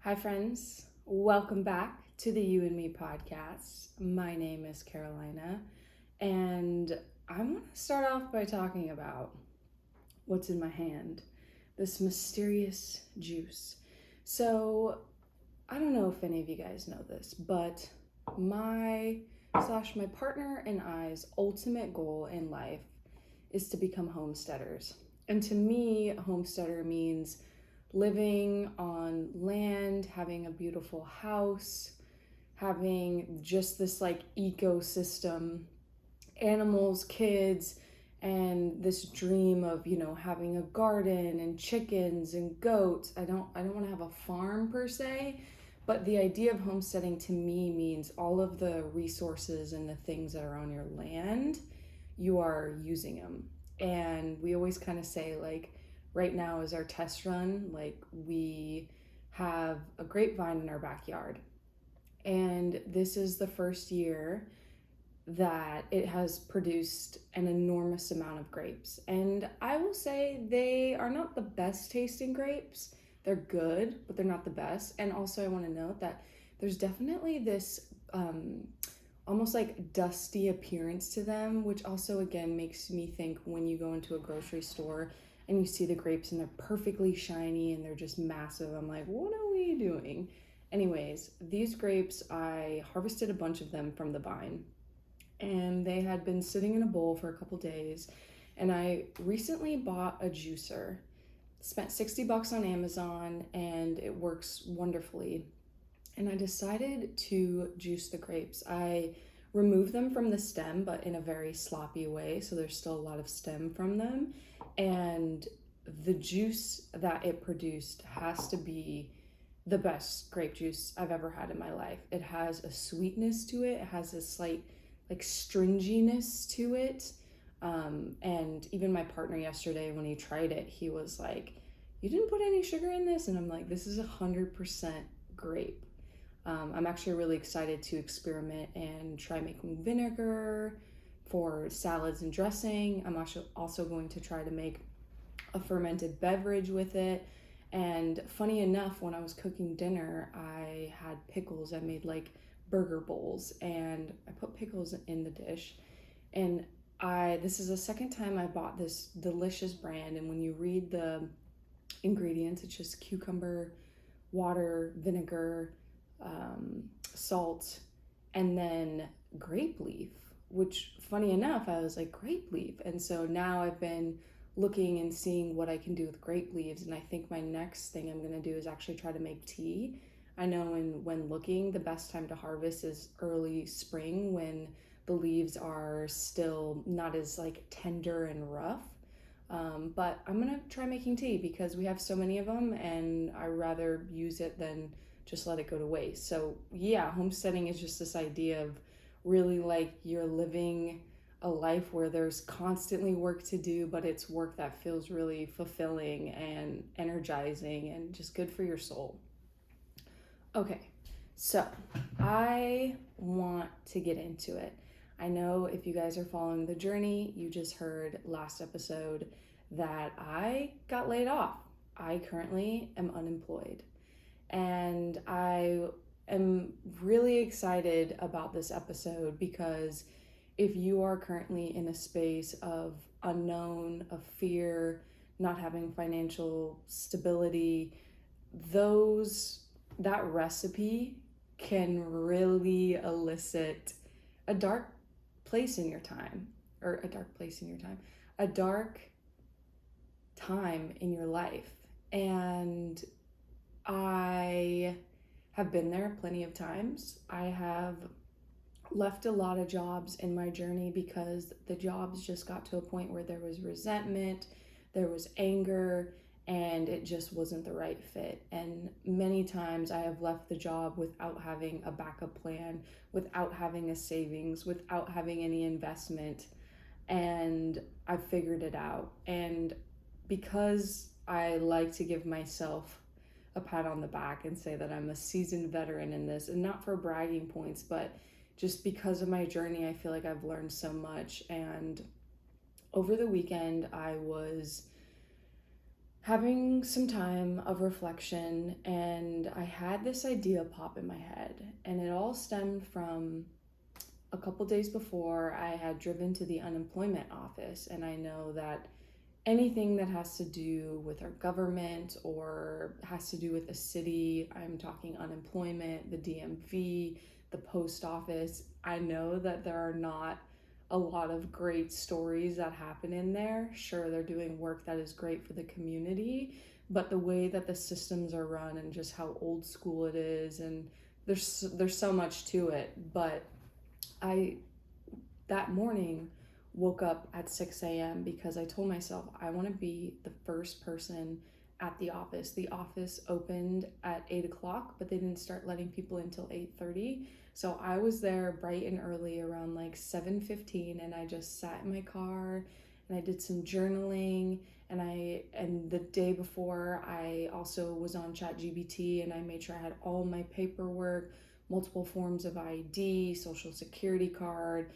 Hi, friends. Welcome back to the You and Me podcast. My name is Carolina, and I want to start off by talking about what's in my hand, this mysterious juice. So, I don't know if any of you guys know this, but my partner and I's ultimate goal in life is to become homesteaders. And to me, homesteader means living on land, having a beautiful house, having just this like ecosystem, animals, kids, and this dream of, having a garden and chickens and goats. I don't want to have a farm per se, but the idea of homesteading to me means all of the resources and the things that are on your land, you are using them. And we always kind of say, like, right now is our test run. Like, we have a grapevine in our backyard, and this is the first year that it has produced an enormous amount of grapes. And I will say they are not the best tasting grapes. They're good, but they're not the best. And also, I want to note that there's definitely this almost like dusty appearance to them, which also again makes me think when you go into a grocery store and you see the grapes and they're perfectly shiny and they're just massive. I'm like, what are we doing? Anyways, these grapes, I harvested a bunch of them from the vine, and they had been sitting in a bowl for a couple days. And I recently bought a juicer, spent $60 on Amazon, and it works wonderfully. And I decided to juice the grapes. I removed them from the stem, but in a very sloppy way, so there's still a lot of stem from them. And the juice that it produced has to be the best grape juice I've ever had in my life. It has a sweetness to it. It has a slight like stringiness to it. And even my partner yesterday, when he tried it, he was like, "You didn't put any sugar in this?" And I'm like, "This is 100% grape." I'm actually really excited to experiment and try making vinegar for salads and dressing. I'm also going to try to make a fermented beverage with it. And funny enough, when I was cooking dinner, I had pickles. I made like burger bowls, and I put pickles in the dish. And this is the second time I bought this delicious brand, and when you read the ingredients, it's just cucumber, water, vinegar, salt, and then grape leaf, which funny enough, I was like, grape leaf. And so now I've been looking and seeing what I can do with grape leaves, and I think my next thing I'm going to do is actually try to make tea. I know when looking, the best time to harvest is early spring when the leaves are still not as like tender and rough. But I'm gonna try making tea because we have so many of them, and I rather use it than just let it go to waste. So yeah, homesteading is just this idea of really like you're living a life where there's constantly work to do, but it's work that feels really fulfilling and energizing and just good for your soul. Okay, so I want to get into it. I know if you guys are following the journey, you just heard last episode that I got laid off. I currently am unemployed. And I am really excited about this episode because if you are currently in a space of unknown, of fear, not having financial stability, that recipe can really elicit a dark place in your time, or a dark place in your time, a dark time in your life. And I have been there plenty of times. I have left a lot of jobs in my journey because the jobs just got to a point where there was resentment, there was anger, and it just wasn't the right fit. And many times I have left the job without having a backup plan, without having a savings, without having any investment, and I've figured it out. And because I like to give myself a pat on the back and say that I'm a seasoned veteran in this, and not for bragging points, but just because of my journey, I feel like I've learned so much. And over the weekend, I was having some time of reflection, and I had this idea pop in my head, and it all stemmed from a couple days before I had driven to the unemployment office. And I know that anything that has to do with our government or has to do with a city, I'm talking unemployment, the DMV, the post office, I know that there are not a lot of great stories that happen in there. Sure, they're doing work that is great for the community, but the way that the systems are run and just how old school it is, and there's so much to it. But I that morning woke up at 6 a.m. because I told myself I want to be the first person at the office. The office opened at 8 o'clock, but they didn't start letting people in until 8:30. So I was there bright and early around like 7:15, and I just sat in my car and I did some journaling, and the day before I also was on ChatGPT and I made sure I had all my paperwork, multiple forms of ID, social security card,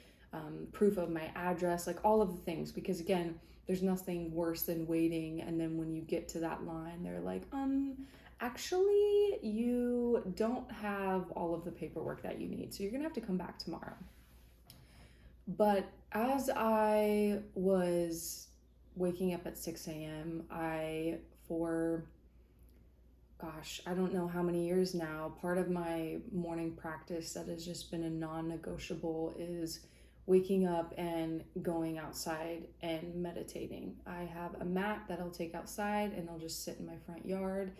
proof of my address, like all of the things. Because again, there's nothing worse than waiting, and then when you get to that line, they're like, actually, you don't have all of the paperwork that you need, so you're gonna have to come back tomorrow. But as I was waking up at 6 a.m., for gosh, I don't know how many years now, part of my morning practice that has just been a non negotiable is waking up and going outside and meditating. I have a mat that I'll take outside and I'll just sit in my front yard.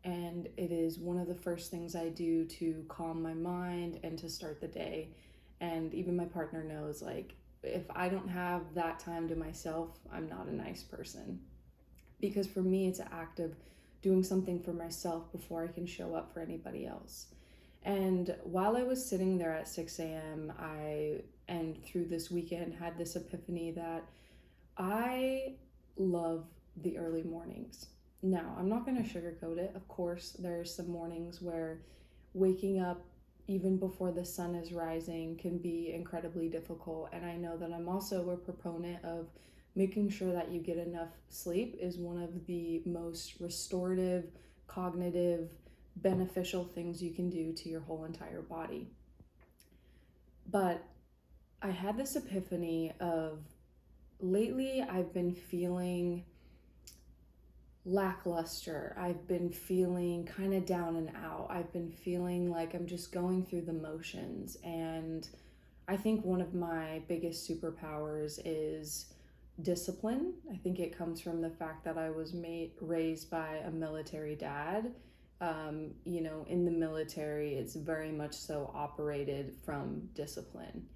And it is one of the first things I do to calm my mind and to start the day. And even my partner knows, like, if I don't have that time to myself, I'm not a nice person. Because for me, it's an act of doing something for myself before I can show up for anybody else. And while I was sitting there at 6 a.m., and through this weekend, had this epiphany that I love the early mornings. Now, I'm not going to sugarcoat it. Of course, there's some mornings where waking up even before the sun is rising can be incredibly difficult. And I know that I'm also a proponent of making sure that you get enough sleep is one of the most restorative, cognitive, beneficial things you can do to your whole entire body. But I had this epiphany of lately I've been feeling lackluster. I've been feeling kind of down and out. I've been feeling like I'm just going through the motions. And I think one of my biggest superpowers is discipline. I think it comes from the fact that I was raised by a military dad. In the military, it's very much so operated from discipline.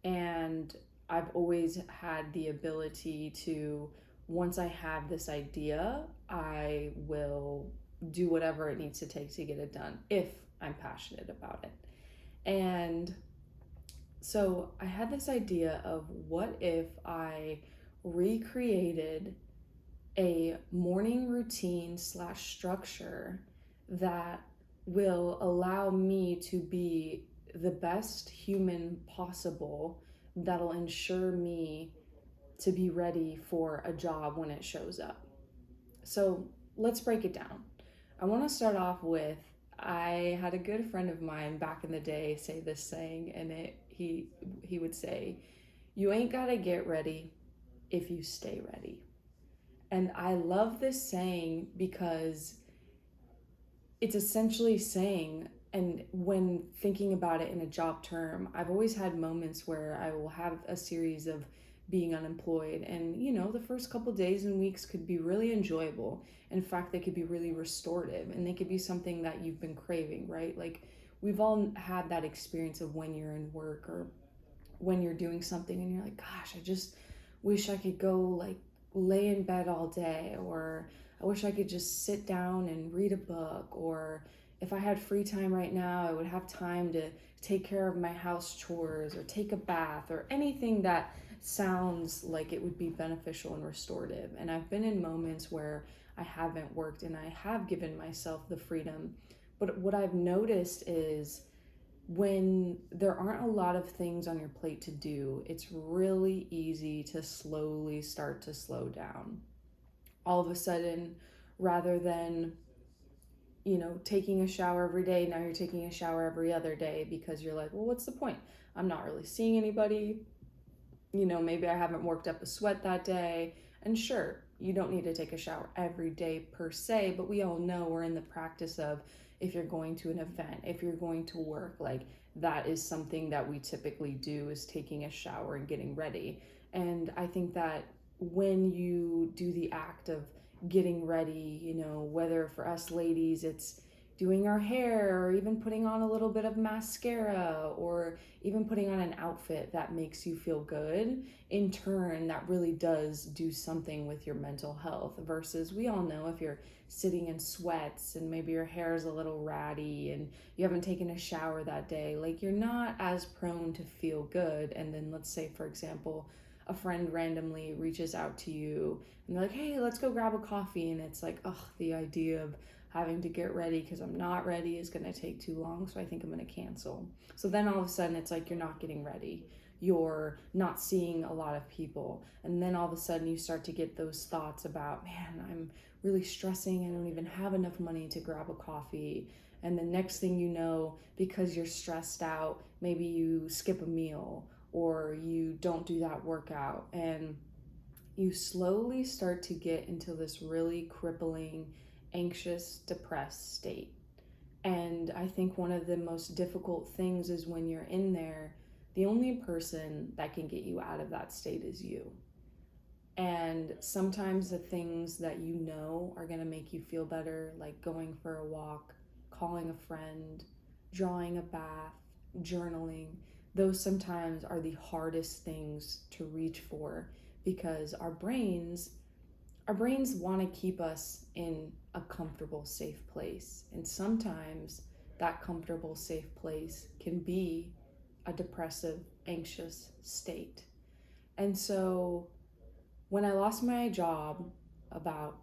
And I've always had the ability to, once I have this idea, I will do whatever it needs to take to get it done if I'm passionate about it. And so I had this idea of what if I recreated a morning routine / structure that will allow me to be the best human possible, that'll ensure me to be ready for a job when it shows up. So let's break it down. I want to start off with, I had a good friend of mine back in the day say this saying, and he would say, "You ain't gotta get ready if you stay ready." And I love this saying because it's essentially saying, and when thinking about it in a job term, I've always had moments where I will have a series of being unemployed, and the first couple days and weeks could be really enjoyable. In fact, they could be really restorative, and they could be something that you've been craving, right? Like, we've all had that experience of when you're in work or when you're doing something and you're like, gosh, I just wish I could go like lay in bed all day, or I wish I could just sit down and read a book, or if I had free time right now, I would have time to take care of my house chores or take a bath or anything that sounds like it would be beneficial and restorative. And I've been in moments where I haven't worked and I have given myself the freedom. But what I've noticed is when there aren't a lot of things on your plate to do, it's really easy to slowly start to slow down. All of a sudden, rather than, taking a shower every day. Now you're taking a shower every other day because you're like, well, what's the point? I'm not really seeing anybody. Maybe I haven't worked up a sweat that day. And sure, you don't need to take a shower every day per se, but we all know we're in the practice of, if you're going to an event, if you're going to work, like that is something that we typically do, is taking a shower and getting ready. And I think that when you do the act of getting ready, whether for us ladies it's doing our hair, or even putting on a little bit of mascara, or even putting on an outfit that makes you feel good, in turn that really does do something with your mental health. Versus, we all know, if you're sitting in sweats and maybe your hair is a little ratty and you haven't taken a shower that day, like you're not as prone to feel good. And then let's say, for example, a friend randomly reaches out to you and they're like, hey, let's go grab a coffee. And it's like, oh, the idea of having to get ready because I'm not ready is going to take too long, so I think I'm going to cancel. So then all of a sudden it's like you're not getting ready. You're not seeing a lot of people. And then all of a sudden you start to get those thoughts about, man, I'm really stressing. I don't even have enough money to grab a coffee. And the next thing you know, because you're stressed out, maybe you skip a meal or you don't do that workout. And you slowly start to get into this really crippling, anxious, depressed state. And I think one of the most difficult things is when you're in there, the only person that can get you out of that state is you. And sometimes the things that are going to make you feel better, like going for a walk, calling a friend, drawing a bath, journaling, those sometimes are the hardest things to reach for, because our brains want to keep us in a comfortable, safe place. And sometimes that comfortable, safe place can be a depressive, anxious state. And so when I lost my job about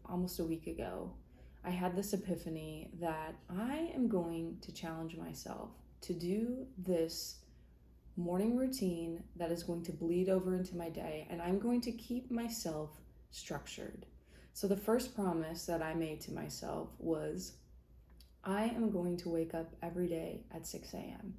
almost a week ago, I had this epiphany that I am going to challenge myself to do this morning routine that is going to bleed over into my day, and I'm going to keep myself structured. So the first promise that I made to myself was, I am going to wake up every day at 6 a.m.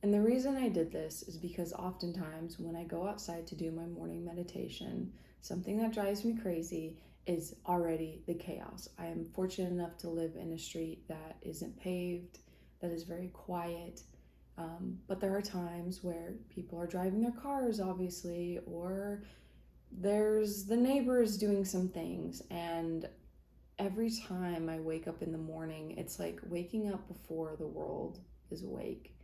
And the reason I did this is because oftentimes when I go outside to do my morning meditation, something that drives me crazy is already the chaos. I am fortunate enough to live in a street that isn't paved, that is very quiet. But there are times where people are driving their cars, obviously, or there's the neighbors doing some things. And every time I wake up in the morning, it's like waking up before the world is awake.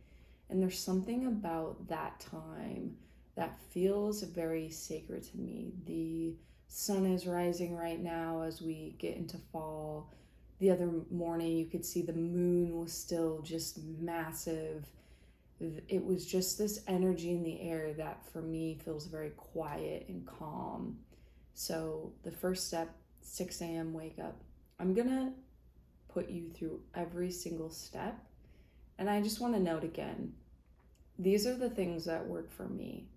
And there's something about that time that feels very sacred to me. The sun is rising right now as we get into fall. The other morning, you could see the moon was still just massive. It was just this energy in the air that for me feels very quiet and calm. So the first step, 6 a.m. wake up. I'm gonna put you through every single step. And I just want to note again, these are the things that work for me.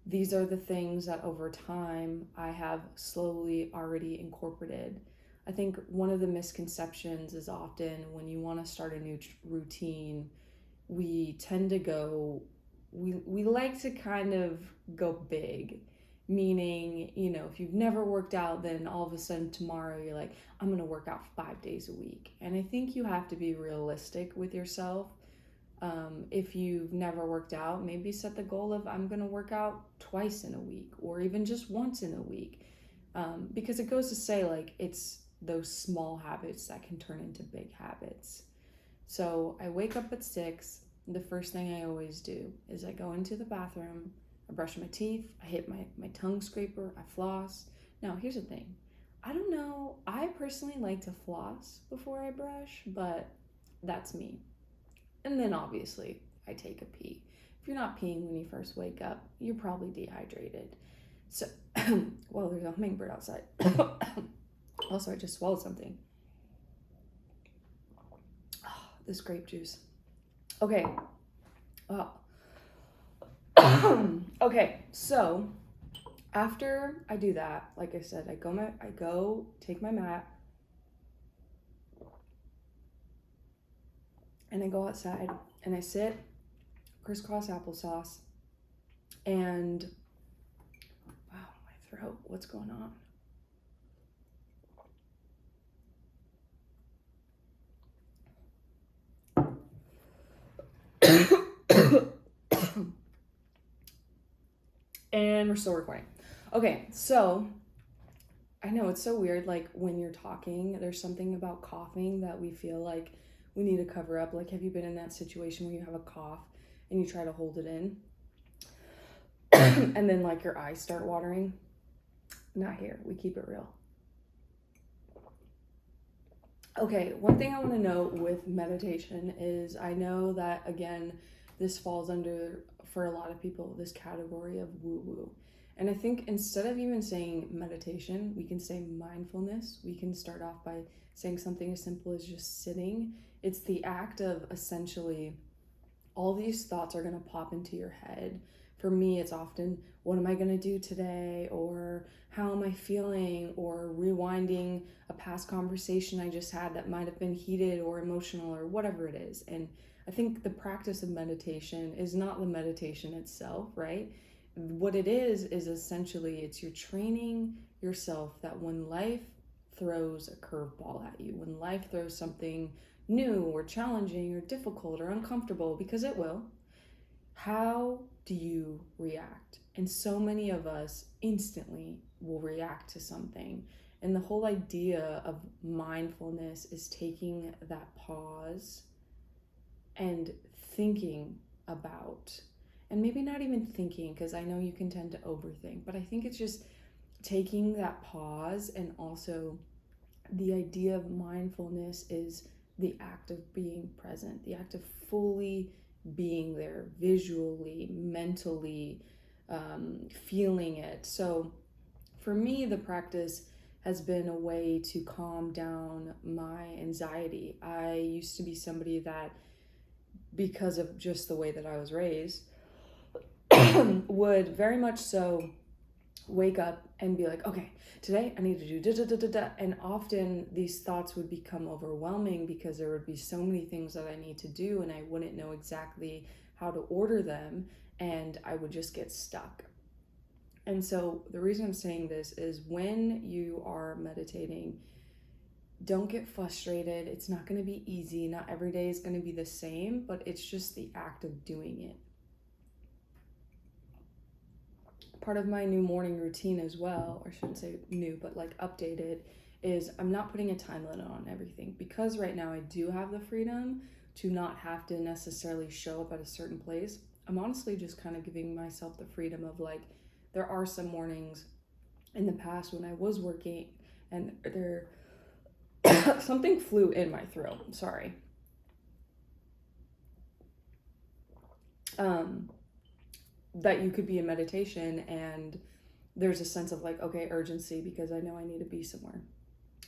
These are the things that over time I have slowly already incorporated. I think one of the misconceptions is often when you want to start a new routine, we tend to we like to kind of go big. Meaning, if you've never worked out, then all of a sudden tomorrow you're like, I'm going to work out 5 days a week. And I think you have to be realistic with yourself. If you've never worked out, maybe set the goal of, I'm going to work out twice in a week, or even just once in a week. Because it goes to say, like, it's those small habits that can turn into big habits. So I wake up at 6. The first thing I always do is I go into the bathroom, I brush my teeth, I hit my tongue scraper, I floss. Now, here's the thing. I don't know, I personally like to floss before I brush, but that's me. And then obviously, I take a pee. If you're not peeing when you first wake up, you're probably dehydrated. So, well, there's a hummingbird outside. Also, I just swallowed something. Oh, this grape juice. Okay. Okay, so after I do that, like I said, I go take my mat, and I go outside and I sit crisscross applesauce, and wow, my throat, what's going on? And we're still recording. Okay, so I know it's so weird, like when you're talking, there's something about coughing that we feel like we need to cover up. Like, have you been in that situation where you have a cough and you try to hold it in and then like your eyes start watering? Not here, we keep it real. Okay, one thing I want to note with meditation is I know that, again, this falls under, for a lot of people, this category of woo-woo. And I think instead of even saying meditation, we can say mindfulness. We can start off by saying something as simple as just sitting. It's the act of essentially all these thoughts are going to pop into your head. For me, it's often, what am I going to do today? Or how am I feeling? Or rewinding a past conversation I just had that might have been heated or emotional or whatever it is. And I think the practice of meditation is not the meditation itself, right? What it is essentially it's you're training yourself that when life throws a curveball at you, when life throws something new or challenging or difficult or uncomfortable, because it will, how do you react? And so many of us instantly will react to something. And the whole idea of mindfulness is taking that pause and thinking about, and maybe not even thinking, because I know you can tend to overthink, but I think it's just taking that pause. And also the idea of mindfulness is the act of being present, the act of fully being there, visually, mentally, feeling it. So for me, the practice has been a way to calm down my anxiety. I used to be somebody that, because of just the way that I was raised, would very much so wake up and be like, okay, today I need to do da da da da da. And often these thoughts would become overwhelming because there would be so many things that I need to do and I wouldn't know exactly how to order them, and I would just get stuck. And so the reason I'm saying this is when you are meditating, don't get frustrated. It's not going to be easy. Not every day is going to be the same, but it's just the act of doing it. Part of my new morning routine as well, or I shouldn't say new, but like updated, is I'm not putting a time limit on everything, because right now I do have the freedom to not have to necessarily show up at a certain place. I'm honestly just kind of giving myself the freedom of, like, there are some mornings in the past when I was working and there something flew in my throat. Sorry. That you could be in meditation and there's a sense of like, okay, urgency, because I know I need to be somewhere.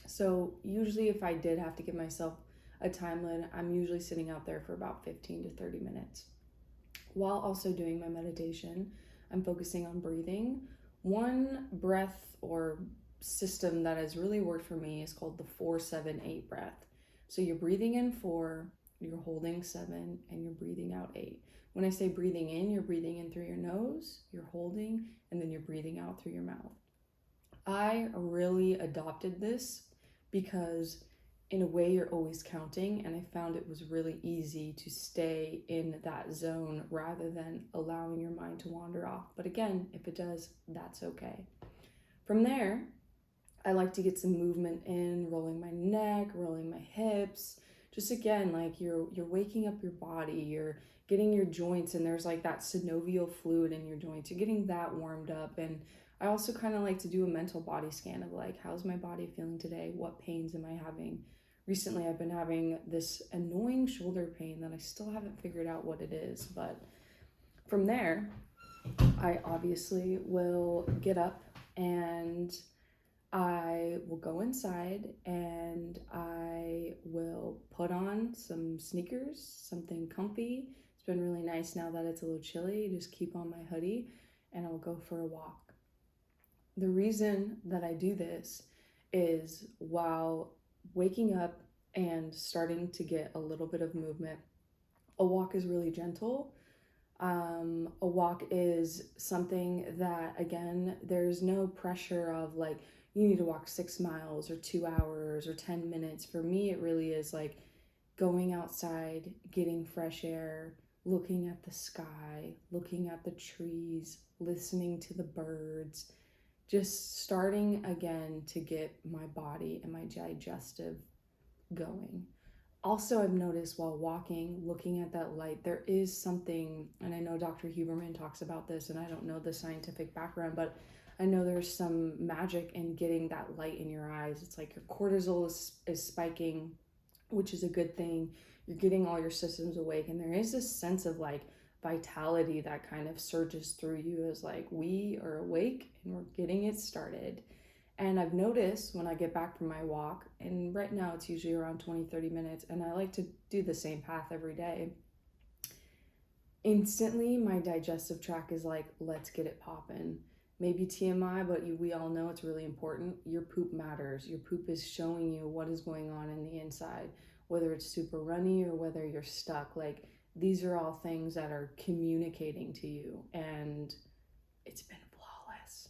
So usually if I did have to give myself a time limit, I'm usually sitting out there for about 15 to 30 minutes. While also doing my meditation, I'm focusing on breathing. One breath or system that has really worked for me is called the 4-7-8 breath. So you're breathing in 4, you're holding 7, and you're breathing out 8. When I say breathing in, you're breathing in through your nose, you're holding, and then you're breathing out through your mouth. I really adopted this because in a way you're always counting, and I found it was really easy to stay in that zone rather than allowing your mind to wander off. But again, if it does, that's okay. From there, I like to get some movement in, rolling my neck, rolling my hips. Just again, like you're waking up your body, you're getting your joints, and there's like that synovial fluid in your joints. You're getting that warmed up. And I also kind of like to do a mental body scan of like, how's my body feeling today? What pains am I having? Recently, I've been having this annoying shoulder pain that I still haven't figured out what it is. But from there, I obviously will get up and I will go inside and I will put on some sneakers, something comfy. It's been really nice now that it's a little chilly. Just keep on my hoodie and I'll go for a walk. The reason that I do this is while waking up and starting to get a little bit of movement, A walk is really gentle. A walk is something that, again, there's no pressure of like, you need to walk 6 miles or 2 hours or 10 minutes. For me, it really is like going outside, getting fresh air, looking at the sky, looking at the trees, listening to the birds, just starting again to get my body and my digestive going. Also, I've noticed while walking, looking at that light, there is something, and I know Dr. Huberman talks about this, and I don't know the scientific background, but I know there's some magic in getting that light in your eyes. It's like your cortisol is spiking, which is a good thing. You're getting all your systems awake, and there is this sense of like vitality that kind of surges through you as like we are awake and we're getting it started. And I've noticed when I get back from my walk, and right now it's usually around 20-30 minutes, and I like to do the same path every day. Instantly, my digestive tract is like, let's get it popping. Maybe TMI, but we all know it's really important. Your poop matters. Your poop is showing you what is going on in the inside, whether it's super runny or whether you're stuck. Like, these are all things that are communicating to you, and it's been flawless.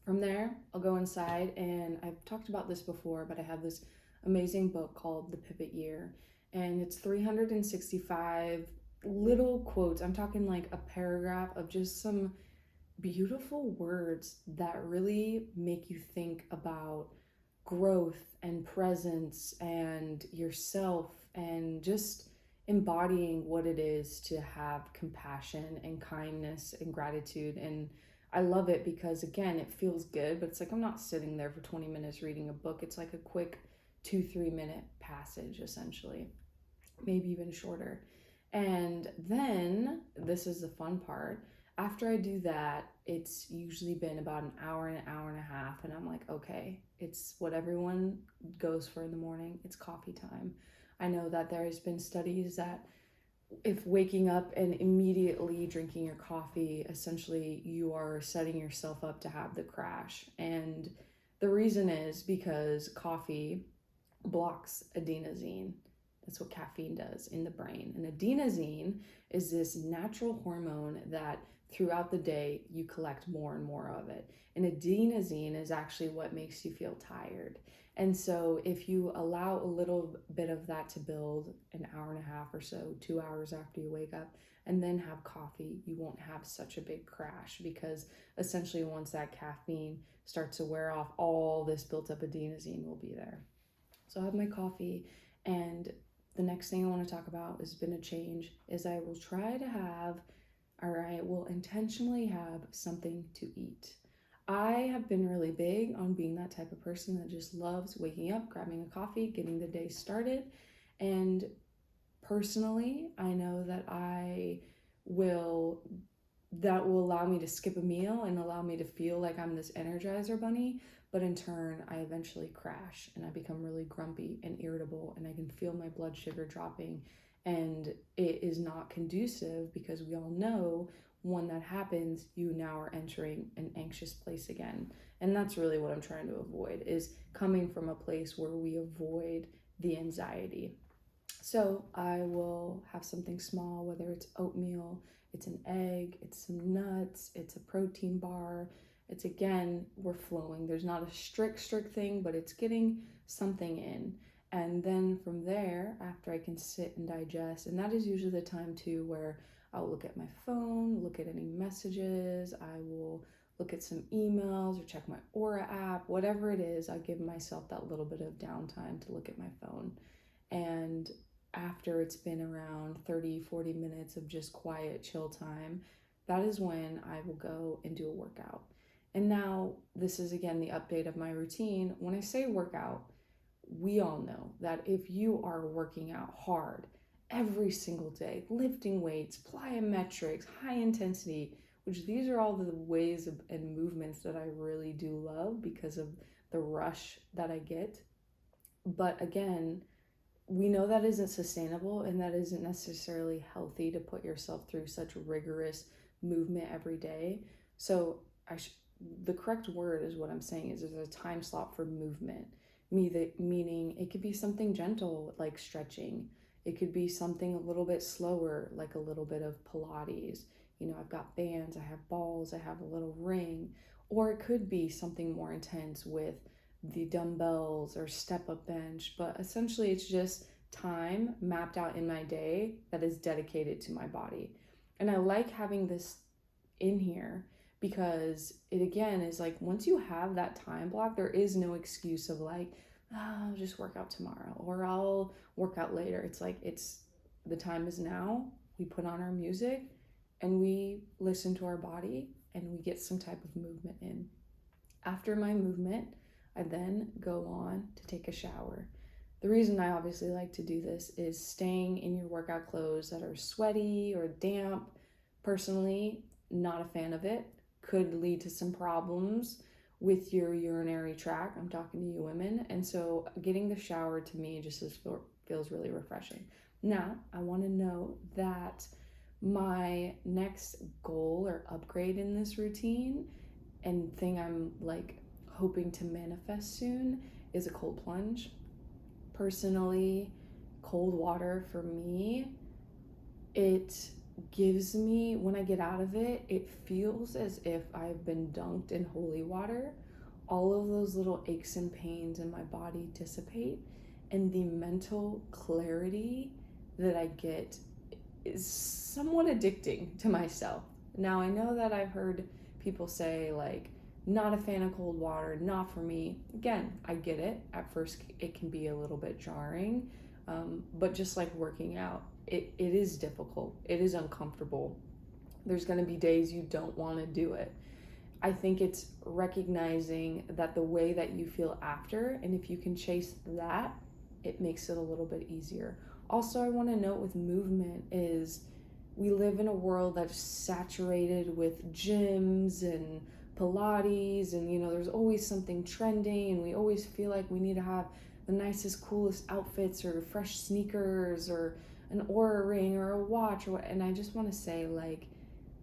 From there, I'll go inside, and I've talked about this before, but I have this amazing book called The Pivot Year, and it's 365 little quotes. I'm talking like a paragraph of just some beautiful words that really make you think about growth and presence and yourself and just embodying what it is to have compassion and kindness and gratitude. And I love it because, again, it feels good, but it's like I'm not sitting there for 20 minutes reading a book. It's like a quick 2-3 minute passage, essentially, maybe even shorter. And then, this is the fun part. After I do that, it's usually been about an hour and a half, and I'm like, okay, it's what everyone goes for in the morning. It's coffee time. I know that there has been studies that if waking up and immediately drinking your coffee, essentially you are setting yourself up to have the crash. And the reason is because coffee blocks adenosine. That's what caffeine does in the brain. And adenosine is this natural hormone that throughout the day you collect more and more of it. And adenosine is actually what makes you feel tired. And so if you allow a little bit of that to build an hour and a half or so, 2 hours after you wake up, and then have coffee, you won't have such a big crash, because essentially once that caffeine starts to wear off, all this built up adenosine will be there. So I have my coffee, and the next thing I want to talk about has been a change, is I will try to have, or I will intentionally have something to eat. I have been really big on being that type of person that just loves waking up, grabbing a coffee, getting the day started. And personally, I know that that will allow me to skip a meal and allow me to feel like I'm this Energizer bunny. But in turn, I eventually crash and I become really grumpy and irritable, and I can feel my blood sugar dropping. And it is not conducive, because we all know when that happens, you now are entering an anxious place again. And that's really what I'm trying to avoid, is coming from a place where we avoid the anxiety. So I will have something small, whether it's oatmeal, it's an egg, it's some nuts, it's a protein bar. It's, again, we're flowing. There's not a strict thing, but it's getting something in. And then from there, after I can sit and digest, and that is usually the time too where I'll look at my phone, look at any messages, I will look at some emails or check my Aura app, whatever it is, I give myself that little bit of downtime to look at my phone. And after it's been around 30-40 minutes of just quiet, chill time, that is when I will go and do a workout. And now this is, again, the update of my routine. When I say workout, we all know that if you are working out hard every single day, lifting weights, plyometrics, high intensity, which these are all the ways and movements that I really do love because of the rush that I get. But again, we know that isn't sustainable, and that isn't necessarily healthy to put yourself through such rigorous movement every day. So the correct word is what I'm saying is there's a time slot for movement, meaning it could be something gentle like stretching. It could be something a little bit slower, like a little bit of Pilates. I've got bands, I have balls, I have a little ring. Or it could be something more intense with the dumbbells or step up bench. But essentially, it's just time mapped out in my day that is dedicated to my body. And I like having this in here because it again is like once you have that time block, there is no excuse of like, oh, I'll just work out tomorrow or I'll work out later. It's like the time is now. We put on our music and we listen to our body and we get some type of movement in. After my movement, I then go on to take a shower. The reason I obviously like to do this is staying in your workout clothes that are sweaty or damp. Personally, not a fan of it. Could lead to some problems with your urinary tract. I'm talking to you women. And so getting the shower to me just feels really refreshing. Now, I want to know that my next goal or upgrade in this routine and thing I'm like hoping to manifest soon is a cold plunge. Personally, cold water for me, it gives me, when I get out of it, it feels as if I've been dunked in holy water. All of those little aches and pains in my body dissipate, and the mental clarity that I get is somewhat addicting to myself. Now, I know that I've heard people say, like, not a fan of cold water, not for me. Again, I get it. At first, it can be a little bit jarring, but just like working out, it is difficult. It is uncomfortable. There's going to be days you don't want to do it. I think it's recognizing that the way that you feel after, and if you can chase that, it makes it a little bit easier. Also, I want to note with movement is we live in a world that's saturated with gyms and Pilates, and there's always something trending, and we always feel like we need to have the nicest, coolest outfits or fresh sneakers or an Aura ring or a watch and I just want to say, like,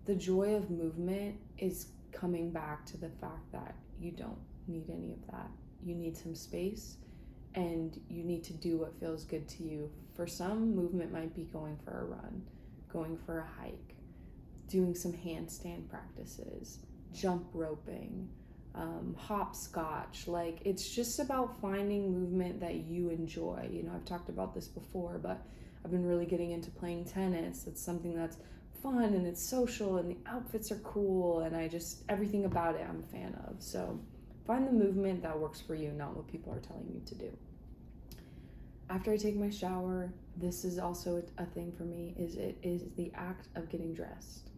the joy of movement is coming back to the fact that you don't need any of that. You need some space and you need to do what feels good to you. For some, movement might be going for a run, going for a hike, doing some handstand practices, jump roping, hopscotch. Like, it's just about finding movement that you enjoy. I've talked about this before, but I've been really getting into playing tennis. It's something that's fun and it's social and the outfits are cool and everything about it I'm a fan of. So find the movement that works for you, not what people are telling you to do. After I take my shower, this is also a thing for me, is the act of getting dressed.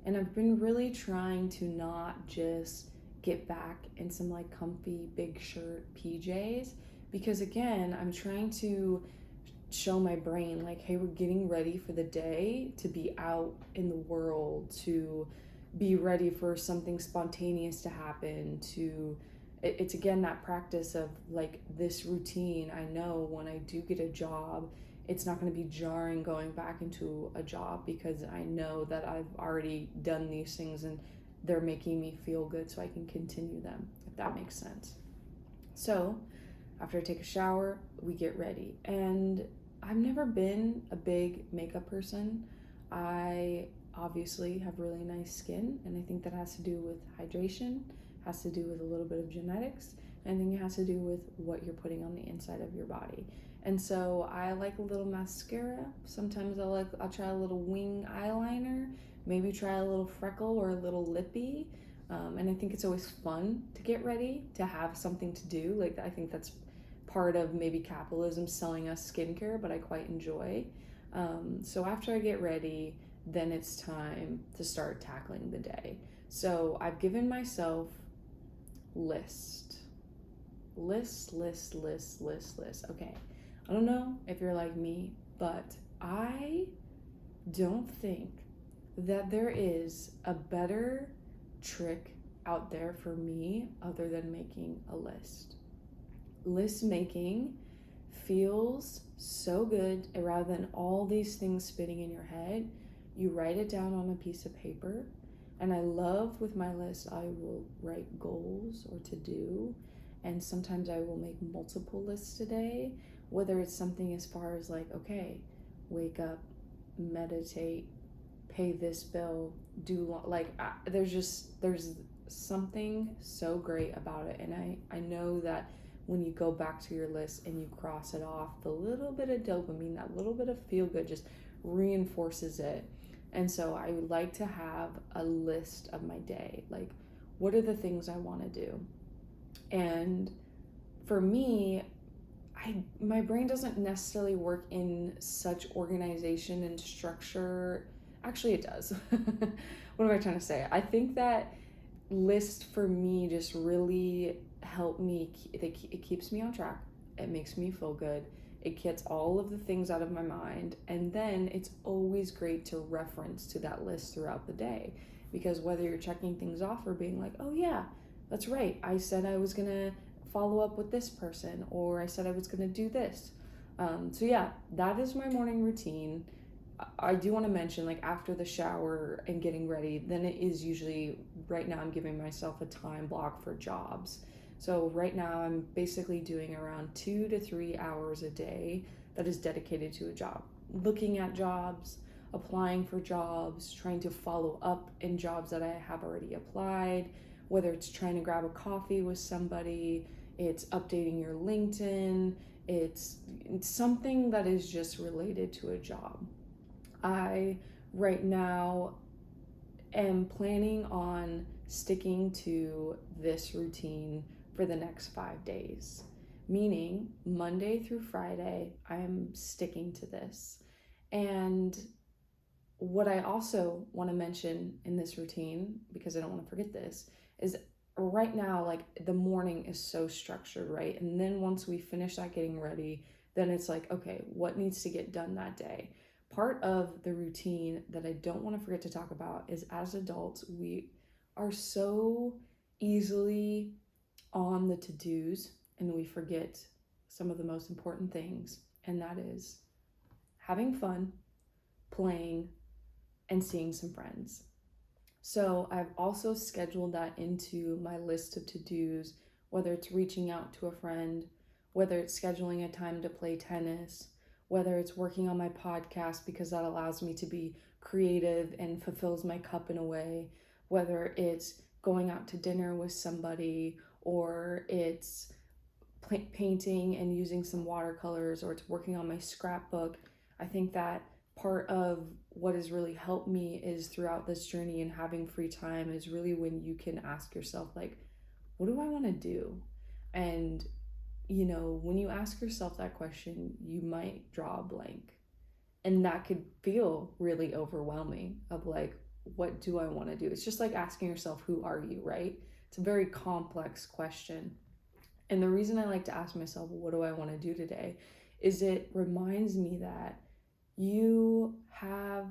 And I've been really trying to not just get back in some like comfy big shirt PJs, because again, I'm trying to show my brain like, hey, we're getting ready for the day to be out in the world, to be ready for something spontaneous to happen, it's again that practice of like this routine. I know when I do get a job, it's not going to be jarring going back into a job because I know that I've already done these things and they're making me feel good so I can continue them, if that makes sense. So after I take a shower, we get ready. And I've never been a big makeup person. I obviously have really nice skin, and I think that has to do with hydration, has to do with a little bit of genetics, and I think it has to do with what you're putting on the inside of your body. And so I like a little mascara. Sometimes I'll try a little wing eyeliner, maybe try a little freckle or a little lippy. And I think it's always fun to get ready, to have something to do. Like, I think that's part of maybe capitalism selling us skincare, but I quite enjoy. So after I get ready, then it's time to start tackling the day. So I've given myself list. Okay, I don't know if you're like me, but I don't think that there is a better trick out there for me other than making a list. List making feels so good. Rather than all these things spinning in your head, you write it down on a piece of paper. And I love with my list, I will write goals or to do, and sometimes I will make multiple lists a day, whether it's something as far as like, okay, wake up, meditate, pay this bill, there's something so great about it. And I know that when you go back to your list and you cross it off, the little bit of dopamine, that little bit of feel good just reinforces it. And so I would like to have a list of my day. Like, what are the things I want to do? And for me, my brain doesn't necessarily work in such organization and structure. Actually, it does. What am I trying to say? I think that list for me just really help me. It keeps me on track. It makes me feel good. It gets all of the things out of my mind. And then it's always great to reference to that list throughout the day. Because whether you're checking things off or being like, oh yeah, that's right, I said I was going to follow up with this person, or I said I was going to do this. So yeah, that is my morning routine. I do want to mention, like, after the shower and getting ready, then it is usually, right now I'm giving myself a time block for jobs. So right now I'm basically doing around 2 to 3 hours a day that is dedicated to a job, looking at jobs, applying for jobs, trying to follow up in jobs that I have already applied, whether it's trying to grab a coffee with somebody, it's updating your LinkedIn, it's something that is just related to a job. I right now am planning on sticking to this routine for the next 5 days, meaning Monday through Friday, I am sticking to this. And what I also want to mention in this routine, because I don't want to forget this, is right now, like, the morning is so structured, right? And then once we finish that getting ready, then it's like, okay, what needs to get done that day? Part of the routine that I don't want to forget to talk about is, as adults, we are so easily on the to-dos and we forget some of the most important things, and that is having fun, playing, and seeing some friends. So I've also scheduled that into my list of to-dos, whether it's reaching out to a friend, whether it's scheduling a time to play tennis, whether it's working on my podcast because that allows me to be creative and fulfills my cup in a way, whether it's going out to dinner with somebody, or it's painting and using some watercolors, or it's working on my scrapbook. I think that part of what has really helped me is throughout this journey and having free time is really when you can ask yourself, like, what do I want to do? And when you ask yourself that question, you might draw a blank, and that could feel really overwhelming of like, what do I want to do? It's just like asking yourself, who are you, right? It's a very complex question. And the reason I like to ask myself, what do I want to do today, is it reminds me that you have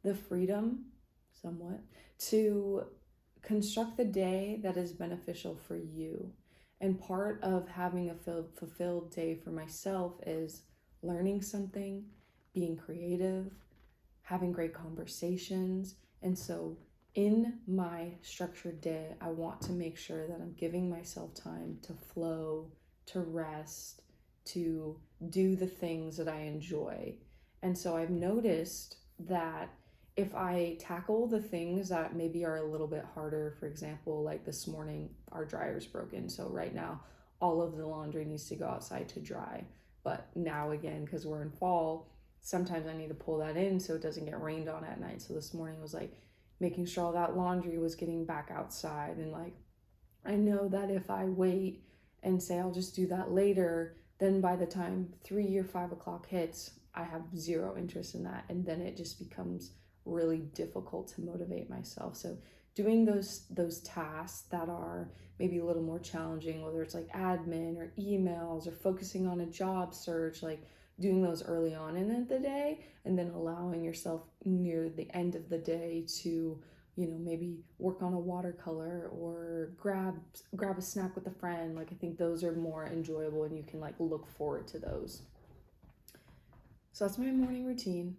the freedom, somewhat, to construct the day that is beneficial for you. And part of having a fulfilled day for myself is learning something, being creative, having great conversations. And so in my structured day, I want to make sure that I'm giving myself time to flow, to rest, to do the things that I enjoy. And so I've noticed that if I tackle the things that maybe are a little bit harder, for example, like this morning, our dryer's broken. So right now, all of the laundry needs to go outside to dry. But now again, because we're in fall, sometimes I need to pull that in so it doesn't get rained on at night. So this morning was like making sure all that laundry was getting back outside. And like, I know that if I wait and say I'll just do that later, then by the time 3 or 5 o'clock hits, I have zero interest in that. And then it just becomes really difficult to motivate myself. So doing those tasks that are maybe a little more challenging, whether it's like admin or emails or focusing on a job search, like doing those early on in the day, and then allowing yourself near the end of the day to maybe work on a watercolor or grab a snack with a friend. Like, I think those are more enjoyable and you can like look forward to those. So that's my morning routine.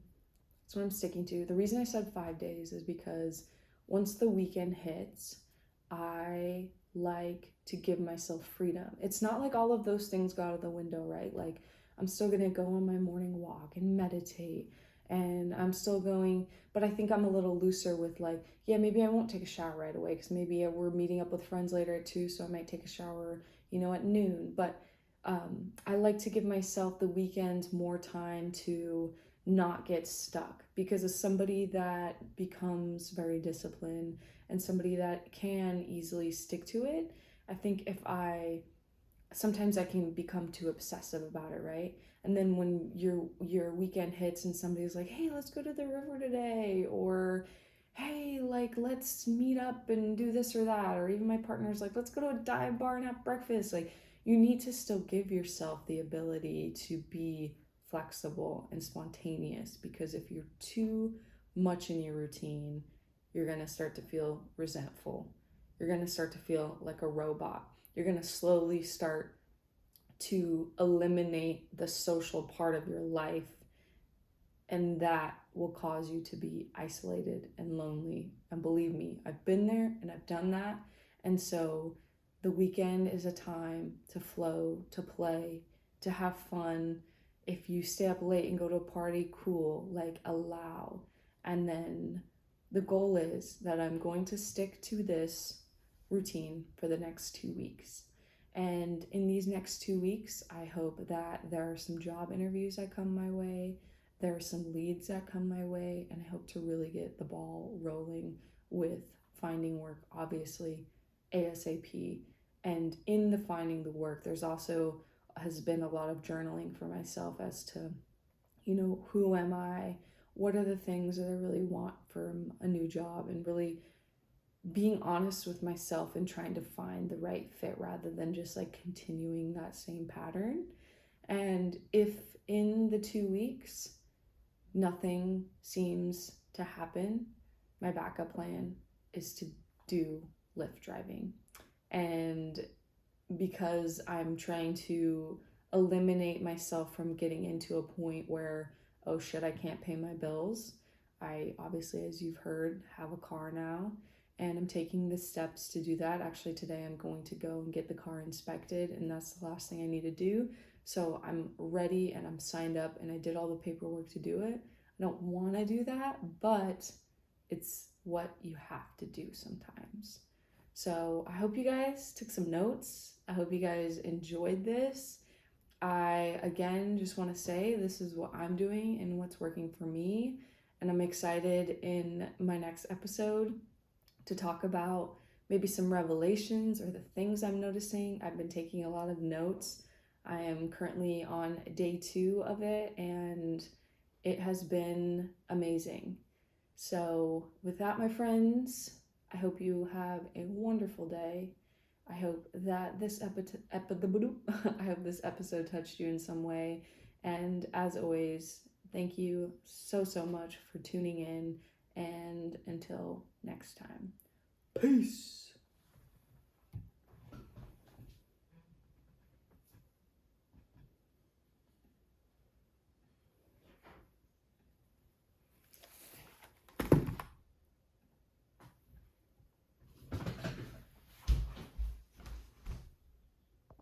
That's what I'm sticking to. The reason I said 5 days is because once the weekend hits, I like to give myself freedom. It's not like all of those things go out of the window, right? Like, I'm still going to go on my morning walk and meditate. And I'm still going, but I think I'm a little looser with like, yeah, maybe I won't take a shower right away because maybe we're meeting up with friends later at 2, so I might take a shower, at noon. But I like to give myself the weekends more time to not get stuck, because as somebody that becomes very disciplined and somebody that can easily stick to it, I think if I sometimes I can become too obsessive about it, right? And then when your weekend hits and somebody's like, "Hey, let's go to the river today," or "Hey, like let's meet up and do this or that," or even my partner's like, "Let's go to a dive bar and have breakfast." Like, you need to still give yourself the ability to be flexible and spontaneous, because if you're too much in your routine, you're going to start to feel resentful. You're going to start to feel like a robot. You're going to slowly start to eliminate the social part of your life, and that will cause you to be isolated and lonely. And believe me, I've been there and I've done that. And so the weekend is a time to flow, to play, to have fun. If you stay up late and go to a party, cool, like allow. And then the goal is that I'm going to stick to this routine for the next 2 weeks. And in these next 2 weeks, I hope that there are some job interviews that come my way, there are some leads that come my way, and I hope to really get the ball rolling with finding work, obviously, ASAP. And in the finding the work, there's also has been a lot of journaling for myself as to, who am I? What are the things that I really want from a new job? And really being honest with myself and trying to find the right fit rather than just like continuing that same pattern. And if in the 2 weeks nothing seems to happen, my backup plan is to do Lyft driving. And because I'm trying to eliminate myself from getting into a point where, oh shit, I can't pay my bills. I obviously, as you've heard, have a car now, and I'm taking the steps to do that. Actually, today I'm going to go and get the car inspected, and that's the last thing I need to do. So I'm ready and I'm signed up and I did all the paperwork to do it. I don't want to do that, but it's what you have to do sometimes. So I hope you guys took some notes. I hope you guys enjoyed this. I, again, just want to say this is what I'm doing and what's working for me. And I'm excited in my next episode to talk about maybe some revelations or the things I'm noticing. I've been taking a lot of notes. I am currently on day 2 of it, and it has been amazing. So with that, my friends, I hope you have a wonderful day. I hope that this I hope this episode touched you in some way. And as always, thank you so much for tuning in. And until next time, peace.